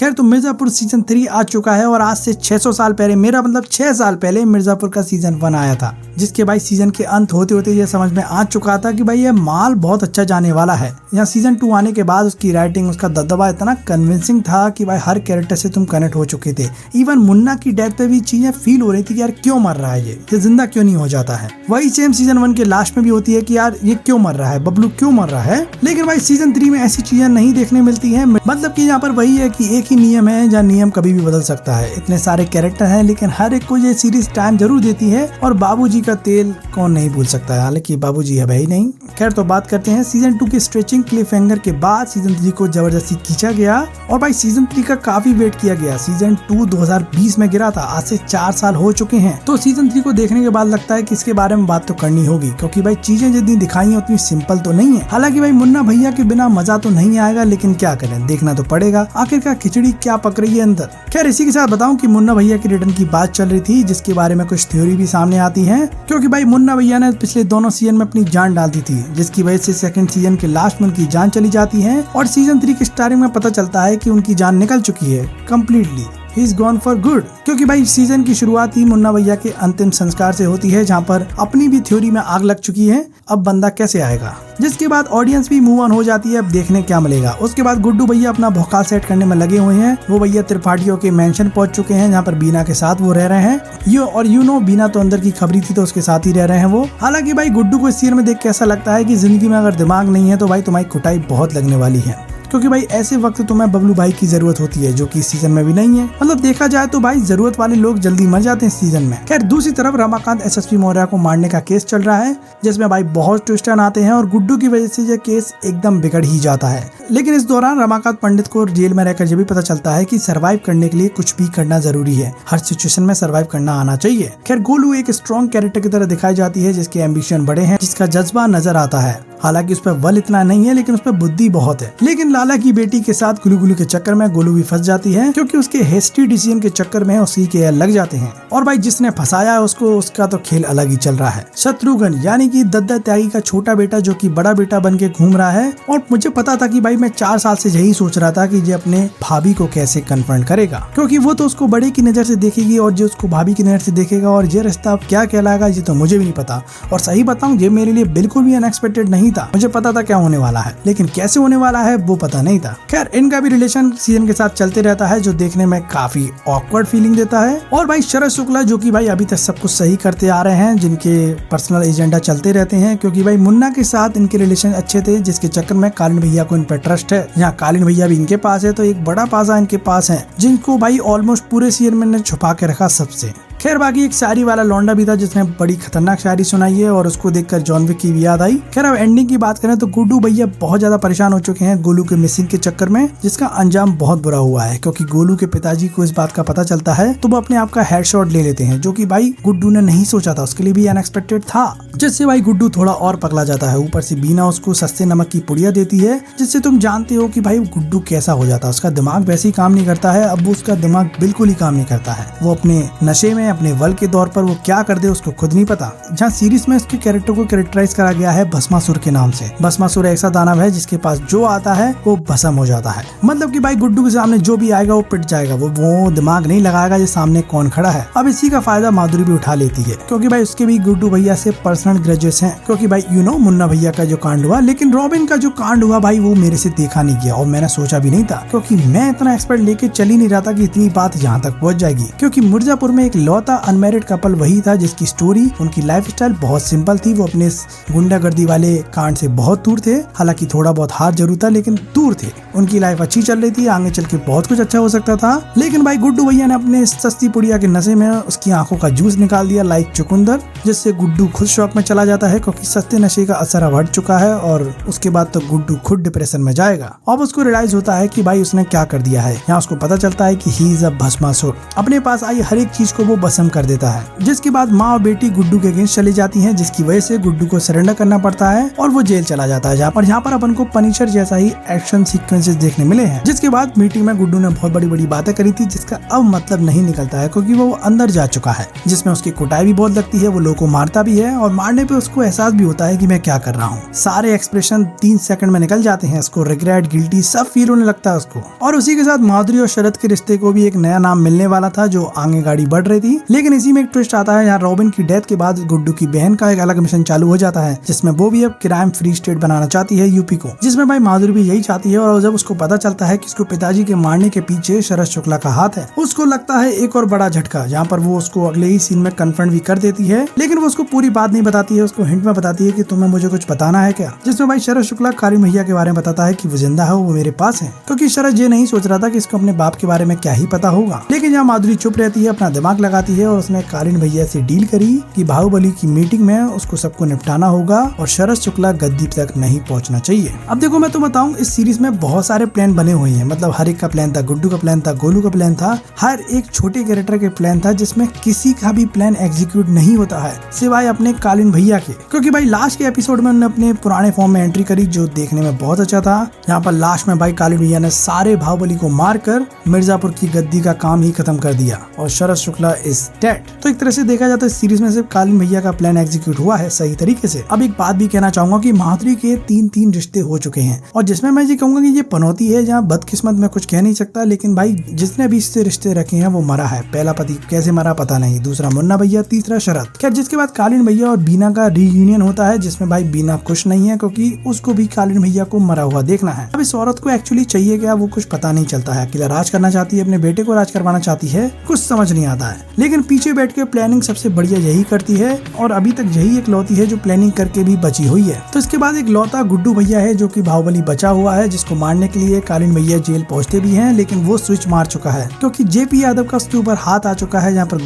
खैर तो मिर्जापुर सीजन 3 आ चुका है और आज से 600 साल पहले, मेरा मतलब 6 साल पहले मिर्जापुर का सीजन 1 आया था, जिसके भाई सीजन के अंत होते होते ये समझ में आ चुका था कि भाई ये माल बहुत अच्छा जाने वाला है। यहाँ सीजन 2 आने के बाद उसकी राइटिंग, उसका दबदबा इतना कन्विंसिंग था कि भाई हर कैरेक्टर से तुम कनेक्ट हो चुके थे। इवन मुन्ना की डेथ पे भी चीजें फील हो रही थी कि यार क्यों मर रहा है, ये जिंदा क्यों नहीं हो जाता है। वही सेम सीजन 1 के लास्ट में भी होती है कि यार ये क्यों मर रहा है, बबलू क्यों मर रहा है। लेकिन भाई सीजन 3 में ऐसी चीजें नहीं देखने मिलती है। मतलब कि यहाँ पर वही है कि एक ही नियम है जहाँ नियम कभी भी बदल सकता है। इतने सारे कैरेक्टर हैं लेकिन हर एक को ये सीरीज टाइम जरूर देती है और बाबूजी का तेल कौन नहीं भूल सकता है, हालांकि बाबूजी है भाई नहीं। खैर तो बात करते हैं सीजन 2 के स्ट्रेचिंग क्लिफ हैंगर के बाद सीजन 3 को जबरदस्ती खींचा गया और भाई सीजन 3 का काफी वेट किया गया। सीजन 2 2020 में गिरा था, आज से 4 साल हो चुके हैं। तो सीजन 3 को देखने के बाद लगता है कि इसके बारे में बात तो करनी होगी, क्योंकि भाई चीजें जितनी दिखाई है उतनी सिंपल तो नहीं है। हालांकि भाई मुन्ना भैया के बिना मजा तो नहीं आएगा, लेकिन क्या करें, देखना तो पड़ेगा आखिरकार खिचड़ी क्या पक रही है अंदर। खैर इसी के साथ बताऊं कि मुन्ना भैया की रिटर्न की बात चल रही थी, जिसके बारे में कुछ थ्योरी भी सामने आती है, क्योंकि भाई मुन्ना भैया ने पिछले दोनों सीजन में अपनी जान डाल दी थी, जिसकी वजह से सेकंड सीजन के लास्ट में उनकी जान चली जाती है और सीजन 3 की स्टार्टिंग में पता चलता है कि उनकी जान निकल चुकी है completely. He is gone for good। क्योंकि भाई सीजन की शुरुआत ही मुन्ना भैया के अंतिम संस्कार से होती है, जहाँ पर अपनी भी थ्योरी में आग लग चुकी है, अब बंदा कैसे आएगा। जिसके बाद ऑडियंस भी मूव ऑन हो जाती है, अब देखने क्या मिलेगा। उसके बाद गुड्डू भैया अपना भौकाल सेट करने में लगे हुए हैं। वो भैया त्रिपाठियों के मेंशन पहुंच चुके हैं, जहाँ पर बीना के साथ वो रह रहे हैं। यू नो बीना तो अंदर की खबरी थी तो उसके साथ ही रह रहे हैं वो। हालांकि भाई गुड्डू को इस सीन में देख के ऐसा लगता है कि जिंदगी में अगर दिमाग नहीं है तो भाई तुम्हारी कुटाई बहुत लगने वाली है, क्योंकि भाई ऐसे वक्त तुम्हें बबलू भाई की जरूरत होती है, जो कि इस सीजन में भी नहीं है। मतलब देखा जाए तो भाई जरूरत वाले लोग जल्दी मर जाते हैं इस सीजन में। खैर दूसरी तरफ रमाकांत एसएसपी मौर्य को मारने का केस चल रहा है, जिसमें भाई बहुत ट्विस्ट आते हैं और गुड्डू की वजह से ये केस एकदम बिगड़ ही जाता है। लेकिन इस दौरान रमाकांत पंडित को जेल में रहकर ये भी पता चलता है कि सर्वाइव करने के लिए कुछ भी करना जरूरी है, हर सिचुएशन में सर्वाइव करना आना चाहिए। खैर गोलू एक स्ट्रॉन्ग कैरेक्टर की तरह दिखाई जाती है, जिसके एम्बिशन बड़े हैं, जिसका जज्बा नजर आता है। हालांकि उस पर बल इतना नहीं है, लेकिन उस पर बुद्धि बहुत है। लेकिन लाला की बेटी के साथ गुलू के चक्कर में गोलू भी फंस जाती है, क्योंकि उसके हेस्टी डिसीजन के चक्कर में उसकी के लग जाते हैं। और भाई जिसने फंसाया है उसको, उसका तो खेल अलग ही चल रहा है। शत्रुघ्न यानी कि दद्दा त्यागी का छोटा बेटा, जो कि बड़ा बेटा बन के घूम रहा है। और मुझे पता था कि भाई मैं 4 साल से यही सोच रहा था कि ये अपने भाभी को कैसे कन्फ्रंट करेगा, क्योंकि वो तो उसको बड़े की नजर से देखेगी और जो उसको भाभी की नजर से देखेगा, और ये रिश्ता क्या कहलाएगा ये तो मुझे भी नहीं पता। और सही बताऊं, ये मेरे लिए बिल्कुल भी अनएक्सपेक्टेड नहीं था। मुझे पता था क्या होने वाला है, लेकिन कैसे होने वाला है वो पता नहीं था। खैर इनका भी रिलेशन सीजन के साथ चलते रहता है, जो देखने में काफी ऑकवर्ड फीलिंग देता है। और भाई शरद शुक्ला, जो कि भाई अभी तक सब कुछ सही करते आ रहे हैं, जिनके पर्सनल एजेंडा चलते रहते हैं, क्योंकि भाई मुन्ना के साथ इनके रिलेशन अच्छे थे, जिसके चक्कर में कालीन भैया को इन पर ट्रस्ट है। यहाँ कालीन भैया भी इनके पास है, तो एक बड़ा पासा इनके पास है, जिनको भाई ऑलमोस्ट पूरे सीजन में छुपा के रखा सबसे। खैर बाकी एक शायरी वाला लौंडा भी था, जिसने बड़ी खतरनाक शायरी सुनाई है, और उसको देखकर जॉन विक की भी याद आई। खैर अब एंडिंग की बात करें तो गुड्डू भैया बहुत ज्यादा परेशान हो चुके हैं गोलू के मिसिंग के चक्कर में, जिसका अंजाम बहुत बुरा हुआ है, क्योंकि गोलू के पिताजी को इस बात का पता चलता है तो वो अपने आप का हेडशॉट ले लेते हैं, जो कि भाई गुड्डू ने नहीं सोचा था, उसके लिए भी अनएक्सपेक्टेड था, जिससे भाई गुड्डू थोड़ा और पगला जाता है। ऊपर से बीना उसको सस्ते नमक की पुड़िया देती है, जिससे तुम जानते हो कि भाई गुड्डू कैसा हो जाता है। उसका दिमाग वैसे ही काम नहीं करता है, अब उसका दिमाग बिल्कुल ही काम नहीं करता है। वो अपने नशे में, अपने बल के दौर पर वो क्या कर दे उसको खुद नहीं पता। जहाँ सीरीज में उसके कैरेक्टर को कैरेक्टराइज करा गया है भस्मासुर के नाम से। भस्मासुर ऐसा दानव है जिसके पास जो आता है वो भस्म हो जाता है। मतलब कि भाई गुड्डू के सामने जो भी आएगा वो पिट जाएगा, वो दिमाग नहीं लगाएगा ये सामने कौन खड़ा है। अब इसी का फायदा माधुरी भी उठा लेती है, क्योंकि भाई उसके भी गुड्डू भैया से पर्सनल ग्रजेस हैं, क्योंकि भाई मुन्ना भैया का जो कांड हुआ, लेकिन रॉबिन का जो कांड हुआ भाई वो मेरे से देखा नहीं गया, और मैंने सोचा भी नहीं था, क्योंकि मैं इतना एक्सपर्ट लेके चल ही नहीं रहा था कि इतनी बात यहाँ तक पहुँच जाएगी। क्योंकि मिर्जापुर में एक लौता अनमैरिड कपल वही था जिसकी स्टोरी, उनकी लाइफस्टाइल बहुत सिंपल थी। वो अपने गुंडागर्दी वाले कांड से बहुत दूर थे, हालांकि थोड़ा बहुत हार जरूर था, लेकिन दूर थे। उनकी लाइफ अच्छी चल रही थी, आगे चल के बहुत कुछ अच्छा हो सकता था। लेकिन भाई गुड्डू भैया ने अपने सस्ती पुड़िया के नशे में उसकी आंखों का जूस निकाल दिया लाइक चुकंदर, जिससे गुड्डू खुद शौक में चला जाता है, क्योंकि सस्ते नशे का असर अब हट चुका है। और उसके बाद तो गुड्डू खुद डिप्रेशन में जाएगा। अब उसको रियलाइज होता है कि भाई उसने क्या कर दिया है। यहाँ उसको पता चलता है कि ही इज अ भस्मासुर। अपने पास आई हर एक चीज को वो बस भस्म कर देता है। जिसके बाद माँ और बेटी गुड्डू के अगेंस्ट चली जाती हैं, जिसकी वजह से गुड्डू को सरेंडर करना पड़ता है और वो जेल चला जाता है, जहाँ पर अपन को पनिशर जैसा ही एक्शन सीक्वेंसेस देखने मिले हैं। जिसके बाद मीटिंग में गुड्डू ने बहुत बड़ी बड़ी बातें करी थी, जिसका अब मतलब नहीं निकलता है क्योंकि वो अंदर जा चुका है, जिसमें उसकी कुटाई भी बहुत लगती है, वो लोगों को मारता भी है और मारने पे उसको एहसास भी होता है कि मैं क्या कर रहा हूँ। सारे एक्सप्रेशन 3 सेकंड में निकल जाते हैं, उसको रिग्रेट, गिल्टी सब फील होने लगता है उसको। और उसी के साथ माधुरी और शरद के रिश्ते को भी एक नया नाम मिलने वाला था, जो आगे गाड़ी बढ़ रही थी। लेकिन इसी में एक ट्विस्ट आता है, यहाँ रॉबिन की डेथ के बाद गुड्डू की बहन का एक अलग मिशन चालू हो जाता है, जिसमें वो भी अब क्राइम फ्री स्टेट बनाना चाहती है यूपी को, जिसमें भाई माधुरी भी यही चाहती है। और जब उसको पता चलता है कि उसको पिताजी के मारने के पीछे शरद शुक्ला का हाथ है, उसको लगता है एक और बड़ा झटका, जहाँ पर वो उसको अगले ही सीन में कन्फ्रंट भी कर देती है। लेकिन वो उसको पूरी बात नहीं बताती है, उसको हिंट में बताती है कि तुम्हें मुझे कुछ बताना है क्या, जिसमें भाई शरद शुक्ला काली मैया के बारे में बताता है कि वो जिंदा है, वो मेरे पास है, क्योंकि शरद ये नहीं सोच रहा था कि इसको अपने बाप के बारे में क्या ही पता होगा। लेकिन यहाँ माधुरी चुप रहती है, अपना दिमाग लगाती है और उसने कालीन भैया से डील करी कि बाहुबली की मीटिंग में उसको सबको निपटाना होगा और शरद शुक्ला गद्दी तक नहीं पहुंचना चाहिए। अब देखो मैं तो बताऊं, इस सीरीज में बहुत सारे प्लान बने हुए हैं, मतलब हर एक का प्लान था, गुड्डू का प्लान था, गोलू का प्लान था, हर एक छोटे कैरेक्टर के प्लान था, जिसमें किसी का भी प्लान एग्जीक्यूट नहीं होता है सिवाय अपने कालीन भैया के। क्योंकि भाई लास्ट के एपिसोड में उन्होंने अपने पुराने फॉर्म में एंट्री करी, जो देखने में बहुत अच्छा था। यहाँ पर लास्ट में भाई कालीन भैया ने सारे बाहुबली को मारकर मिर्जापुर की गद्दी का काम ही खत्म कर दिया और शरद शुक्ला इज डेड। तो एक तरह से देखा जाता है इस सीरीज में सिर्फ कालीन भैया का प्लान एग्जीक्यूट हुआ है सही तरीके से। अब एक बात भी कहना चाहूंगा कि माधुरी के 3 रिश्ते हो चुके हैं, और जिसमें मैं ये कहूंगा कि ये पनौती है, जहाँ बदकिस्मत में कुछ कह नहीं सकता, लेकिन भाई जिसने भी इससे रिश्ते रखे हैं वो मरा है। पहला पति कैसे मरा पता नहीं, दूसरा मुन्ना भैया, तीसरा शरद। खैर जिसके बाद कालीन भैया और बीना का रीयूनियन होता है, जिसमें भाई बीना खुश नहीं है क्योंकि उसको भी कालीन भैया को मरा हुआ देखना है। अब इस औरत को एक्चुअली चाहिए क्या, वो कुछ पता नहीं चलता है। अकेला राज करना चाहती है, अपने बेटे को राज करवाना चाहती है, कुछ समझ नहीं आता है। लेकिन पीछे बैठ के प्लानिंग सबसे बढ़िया यही करती है, और अभी तक यही एक लौती है जो प्लानिंग करके भी बची हुई है। तो इसके बाद एक लौता गुड्डू भैया है, जो कि बाहुबली बचा हुआ है, जिसको मारने के लिए कालीन भैया जेल पहुंचते भी हैं, लेकिन वो स्विच मार चुका है क्योंकि जेपी यादव का उसके ऊपर हाथ आ चुका है। यहाँ पर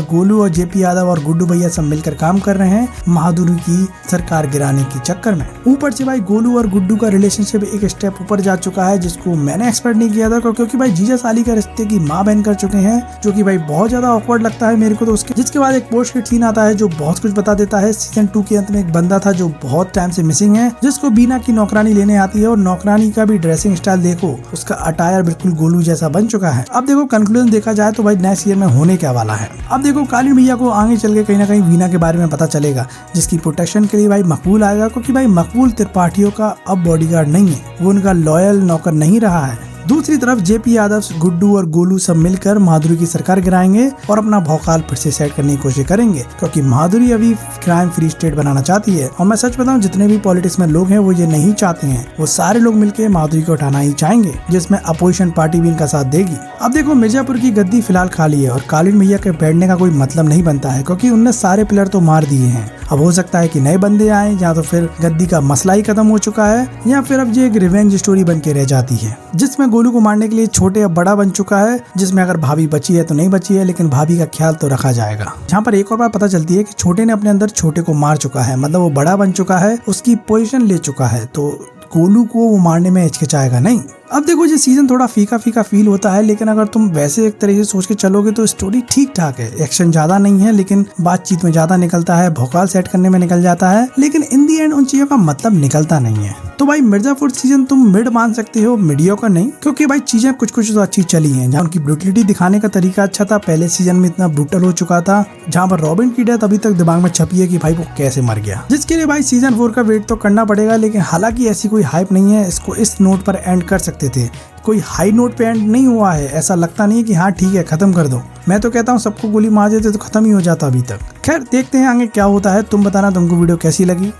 गोलू और जेपी यादव और गुड्डू भैया सब मिलकर काम कर रहे हैं माधुरी की सरकार गिराने के चक्कर में। ऊपर से भाई गोलू और गुड्डू का रिलेशनशिप एक स्टेप ऊपर जा चुका है, जिसको मैंने एक्सपेक्ट नहीं किया था, क्योंकि भाई जीजा साली का रिश्ते की माँ बहन कर चुके हैं, जो कि भाई बहुत ज्यादा ऑकवर्ड लगता है मेरे को। तो उसके जिसके बाद एक पोस्ट क्रेडिट सीन आता है जो बहुत कुछ बता देता है। सीजन 2 के अंत में एक बंदा था जो बहुत टाइम से मिसिंग है, जिसको बीना की नौकरानी लेने आती है, और नौकरानी का भी ड्रेसिंग स्टाइल देखो, उसका अटायर बिल्कुल गोलू जैसा बन चुका है। अब देखो कंक्लूजन देखा जाए तो भाई नेक्स्ट ईयर में होने क्या वाला है। अब देखो कालीन भैया को आगे चल के कहीं ना कहीं वीना के बारे में पता चलेगा, जिसकी प्रोटेक्शन के लिए भाई मकबूल आएगा, क्योंकि भाई मकबूल त्रिपाठियों का अब बॉडीगार्ड नहीं है, वो उनका लॉयल नौकर नहीं रहा है। दूसरी तरफ जेपी यादव, गुड्डू और गोलू सब मिलकर माधुरी की सरकार गिराएंगे और अपना भौकाल फिर से सेट करने की कोशिश करेंगे, क्योंकि माधुरी अभी क्राइम फ्री स्टेट बनाना चाहती है। और मैं सच बताऊं, जितने भी पॉलिटिक्स में लोग हैं वो ये नहीं चाहते हैं, वो सारे लोग मिलकर माधुरी को उठाना ही चाहेंगे, जिसमें अपोजिशन पार्टी भी इनका साथ देगी। अब देखो मिर्जापुर की गद्दी फिलहाल खाली है और कालीन भैया के बैठने का कोई मतलब नहीं बनता है, क्योंकि उनने सारे पिलर तो मार दिए हैं। अब हो सकता है कि नए बंदे आए, या तो फिर गद्दी का मसला ही खत्म हो चुका है, या फिर अब ये एक रिवेंज स्टोरी बन के रह जाती है, जिसमें गोलू को मारने के लिए छोटे अब बड़ा बन चुका है, जिसमें अगर भाभी बची है तो नहीं बची है, लेकिन भाभी का ख्याल तो रखा जाएगा। जहाँ पर एक और बात पता चलती है कि छोटे ने अपने अंदर छोटे को मार चुका है, मतलब वो बड़ा बन चुका है, उसकी पोजीशन ले चुका है, तो गोलू को वो मारने में हिचकिचाएगा नहीं। अब देखो ये सीजन थोड़ा फीका फीका फील होता है, लेकिन अगर तुम वैसे एक तरीके से सोच के चलोगे तो स्टोरी ठीक ठाक है। एक्शन ज्यादा नहीं है, लेकिन बातचीत में ज्यादा निकलता है, भौकाल सेट करने में निकल जाता है, लेकिन इन दी एंड उन चीजों का मतलब निकलता नहीं है। तो भाई मिर्जापुर सीजन तुम मिड मान सकते हो, मीडियोकर नहीं, क्योंकि भाई चीजें कुछ कुछ तो अच्छी चली हैं। जहाँ उनकी ब्रूटलिटी दिखाने का तरीका अच्छा था, पहले सीजन में इतना ब्रूटल हो चुका था, जहाँ पर रॉबिन की डेथ अभी तक दिमाग में छपी है कि भाई वो कैसे मर गया, जिसके लिए भाई सीजन 4 का वेट तो करना पड़ेगा। लेकिन हालांकि ऐसी कोई हाइप नहीं है, इसको इस नोट पर एंड कर सकते थे, कोई हाई नोट पे एंड नहीं हुआ है। ऐसा लगता नहीं है कि हाँ ठीक है खत्म कर दो। मैं तो कहता हूँ सबको गोली मार देते तो खत्म ही हो जाता अभी तक। खैर देखते हैं आगे क्या होता है। तुम बताना तुमको वीडियो कैसी लगी।